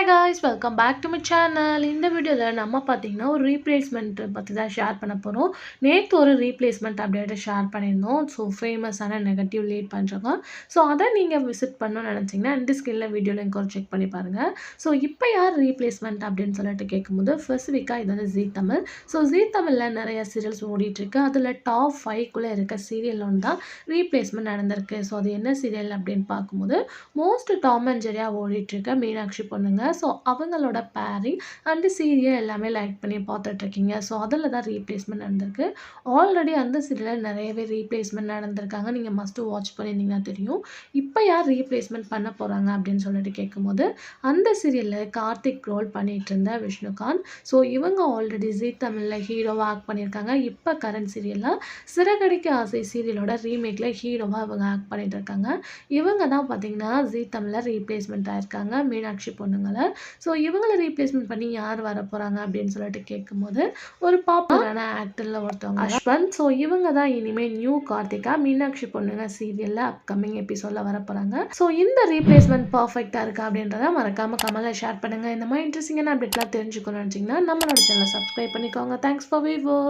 Hi guys welcome back to my channel. இந்த வீடியோவில் நம்ம பார்த்தீங்கன்னா ஒரு ரீப்ளேஸ்மெண்ட் பற்றி தான் ஷேர் பண்ண போகிறோம். நேற்று ஒரு ரீப்ளேஸ்மெண்ட் அப்டேட்டை ஷேர் பண்ணியிருந்தோம். ஸோ ஃபேமஸான நெகட்டிவ் லீட் பண்ணுறவங்க. ஸோ அதை நீங்கள் விசிட் பண்ணணும்னு நினச்சிங்கன்னா இந்த ஸ்கில்ல வீடியோ லிங்க் ஒரு செக் பண்ணி பாருங்கள். ஸோ இப்போ யார் ரீப்ளேஸ்மெண்ட் அப்படின்னு சொல்லிட்டு கேட்கும்போது ஸ்பெசிஃபிக்காக இது வந்து ஜீ தமிழ். ஸோ ஜீ தமிழில் நிறைய சீரியல்ஸ் ஓடிட்டுருக்கு. அதில் டாப் 5க்குள்ளே இருக்க சீரியல் ஒன்று தான் ரீப்ளேஸ்மெண்ட் நடந்திருக்கு. ஸோ அது என்ன சீரியல் அப்படின்னு பார்க்கும்போது மோஸ்ட் டாம் அண்ட் ஜெரியாக ஓடிட்டுருக்க மீனாட்சி பொண்ணுங்க. ஸோ அவங்களோட பேரிங் அண்ட் சீரியல் எல்லாமே லைக் பண்ணி பார்த்துட்ருக்கீங்க. ஸோ அதில் தான் ரீப்ளேஸ்மெண்ட் நடந்திருக்கு. ஆல்ரெடி அந்த சீரியலில் நிறையவே ரீப்ளேஸ்மெண்ட் நடந்திருக்காங்க. நீங்கள் மஸ்ட்டு வாட்ச் பண்ணியிருந்தீங்கன்னா தெரியும். இப்போ யார் ரீப்ளேஸ்மெண்ட் பண்ண போகிறாங்க அப்படின்னு சொல்லிட்டு கேட்கும்போது அந்த சீரியலில் கார்த்திக் ரோல் பண்ணிகிட்டு இருந்த விஷ்ணுகாந்த். ஸோ இவங்க ஆல்ரெடி ஜீ தமிழில் ஹீரோவாக ஆக்ட் பண்ணியிருக்காங்க. இப்போ கரண்ட் சீரியலில் சிறகடிக்க ஆசை சீரியலோட ரீமேக்கில் ஹீரோவாக இவங்க ஆக்ட் பண்ணிட்டு இருக்காங்க. இவங்க தான் பார்த்தீங்கன்னா ஜீ தமிழில் ரீப்ளேஸ்மெண்ட் ஆயிருக்காங்க மீனாட்சி பொண்ணுங்களை. ஸோ இவங்களை ரீப்ளேஸ்மெண்ட் பண்ணி யார் வர போகிறாங்க அப்படின்னு சொல்லிட்டு கேட்கும்போது ஒரு பாப்புலரான ஆக்டரில் ஒருத்தவங்க அஸ்வந்த். ஸோ இவங்க தான் இனிமேல் நியூ கார்த்திகா மீனாட்சி பொண்ணுங்க சீரியலில் அப்கமிங் எபிசோடில் வர போகிறாங்க. ஸோ இந்த ரீப்ளேஸ்மெண்ட் பர்ஃபெக்டாக இருக்கா அப்படின்றத மறக்காமல் கமெண்ட்ல ஷேர் பண்ணுங்கள். இந்த மாதிரி இன்ட்ரெஸ்டிங்கான அப்டேட்லாம் தெரிஞ்சுக்கணும்னு நினச்சிங்கன்னா நம்மளோட சேனலை சப்ஸ்கிரைப் பண்ணிக்கோங்க. Thanks for view.